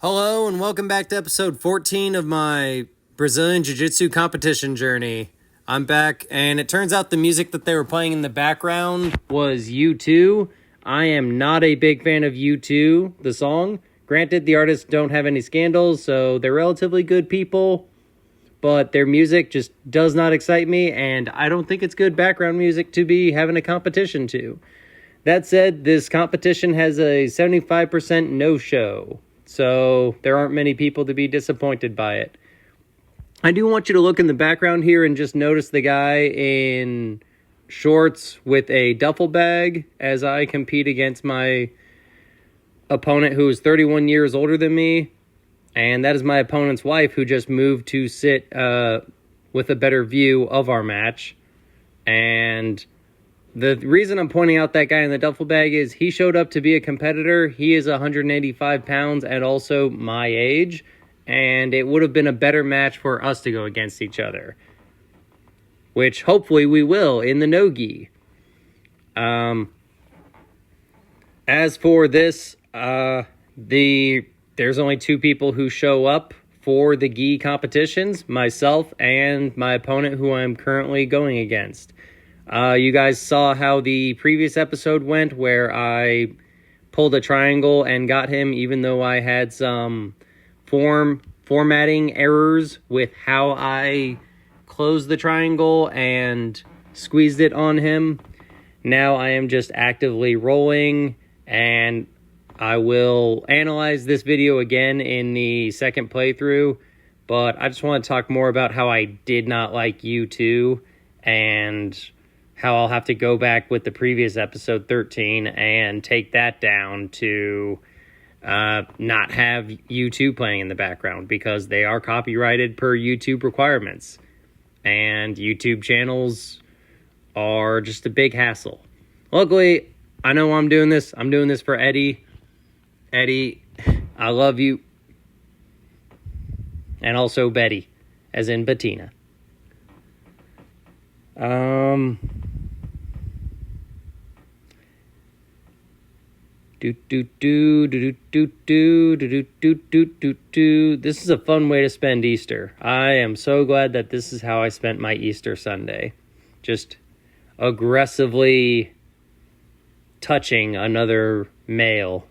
Hello and welcome back to episode 14 of my Brazilian Jiu-Jitsu competition journey. I'm back, and it turns out the music that they were playing in the background was U2. I am not a big fan of U2, the song. Granted, the artists don't have any scandals, so they're relatively good people, but their music just does not excite me, and I don't think it's good background music to be having a competition to. That said, this competition has a 75% no-show. So there aren't many people to be disappointed by it. I do want you to look in the background here and just notice the guy in shorts with a duffel bag as I compete against my opponent who is 31 years older than me. And that is my opponent's wife who just moved to sit with a better view of our match. And the reason I'm pointing out that guy in the duffel bag is he showed up to be a competitor. He is 185 pounds and also my age, and it would have been a better match for us to go against each other, which hopefully we will in the no-gi. As for this, there's only two people who show up for the gi competitions, myself and my opponent who I'm currently going against. You guys saw how the previous episode went where I pulled a triangle and got him even though I had some formatting errors with how I closed the triangle and squeezed it on him. Now I am just actively rolling, and I will analyze this video again in the second playthrough, but I just want to talk more about how I did not like U2 and how I'll have to go back with the previous episode 13 and take that down to not have U2 playing in the background because they are copyrighted per YouTube requirements. And YouTube channels are just a big hassle. Luckily, I know I'm doing this. I'm doing this for Eddie. Eddie, I love you. And also Betty, as in Bettina. This is a fun way to spend Easter. I am so glad that this is how I spent my Easter Sunday. Just aggressively touching another male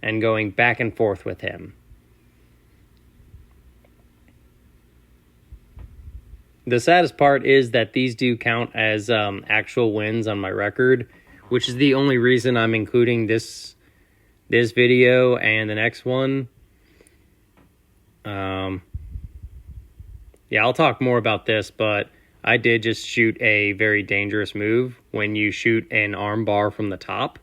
and going back and forth with him. The saddest part is that these do count as actual wins on my record, which is the only reason I'm including this video and the next one. Yeah, I'll talk more about this, but I did just shoot a very dangerous move when you shoot an arm bar from the top.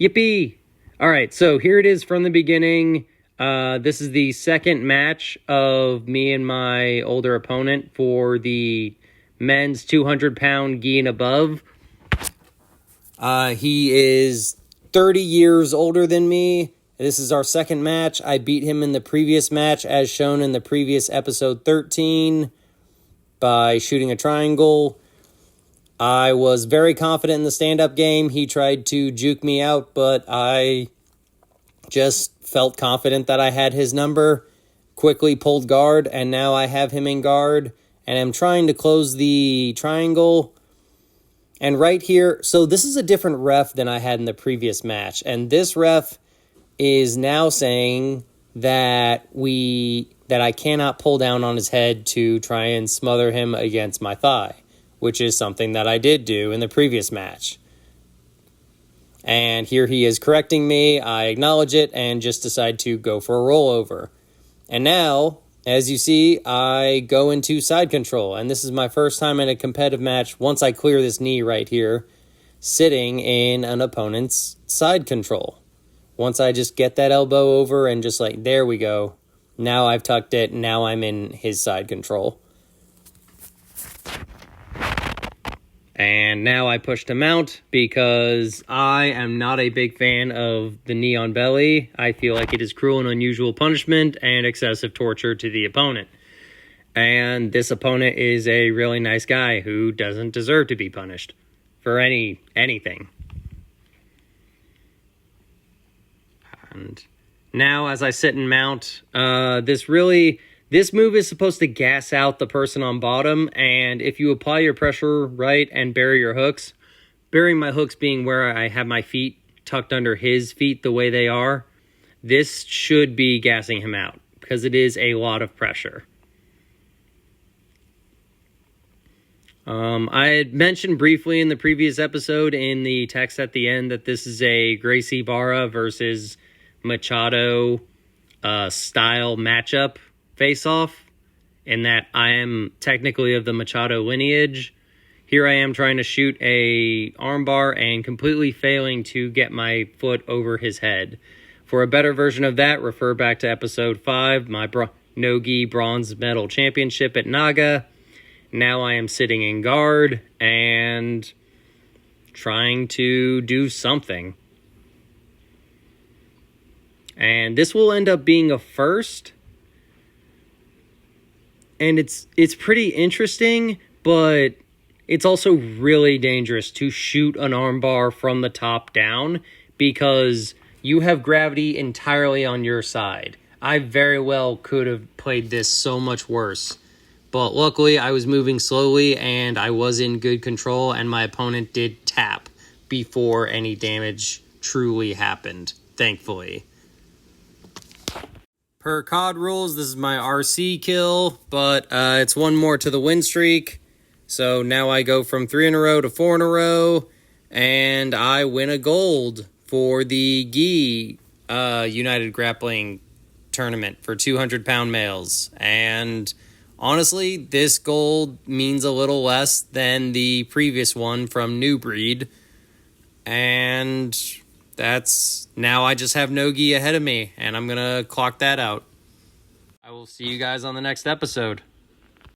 Yippee! All right, so here it is from the beginning. This is the second match of me and my older opponent for the men's 200-pound gi and above. He is 30 years older than me. This is our second match. I beat him in the previous match, as shown in the previous episode 13, by shooting a triangle. I was very confident in the stand-up game. He tried to juke me out, but I just felt confident that I had his number, quickly pulled guard, and now I have him in guard, and I'm trying to close the triangle. And right here, so this is a different ref than I had in the previous match, and this ref is now saying that I cannot pull down on his head to try and smother him against my thigh, which is something that I did do in the previous match. And here he is correcting me. I acknowledge it and just decide to go for a rollover. And now, as you see, I go into side control. And this is my first time in a competitive match, once I clear this knee right here, sitting in an opponent's side control. Once I just get that elbow over and just like, there we go. Now I've tucked it. Now I'm in his side control. And now I push to mount because I am not a big fan of the knee on belly. I feel like it is cruel and unusual punishment and excessive torture to the opponent. And this opponent is a really nice guy who doesn't deserve to be punished for anything. And now as I sit and mount, this move is supposed to gas out the person on bottom, and if you apply your pressure right and bury your hooks, burying my hooks being where I have my feet tucked under his feet the way they are, this should be gassing him out because it is a lot of pressure. I had mentioned briefly in the previous episode in the text at the end that this is a Gracie Barra versus Machado style matchup face-off, and that I am technically of the Machado lineage. Here I am trying to shoot a armbar and completely failing to get my foot over his head. For a better version of that, refer back to episode 5, my no-gi bronze medal championship at Naga. Now I am sitting in guard and trying to do something. And this will end up being a first. And it's pretty interesting, but it's also really dangerous to shoot an armbar from the top down because you have gravity entirely on your side. I very well could have played this so much worse. But luckily, I was moving slowly and I was in good control, and my opponent did tap before any damage truly happened, thankfully. Per COD rules, this is my RC kill, but it's one more to the win streak. So now I go from 3 in a row to 4 in a row, and I win a gold for the gi United Grappling tournament for 200-pound males. And honestly, this gold means a little less than the previous one from New Breed. And that's now I just have no gi ahead of me, and I'm going to clock that out. I will see you guys on the next episode.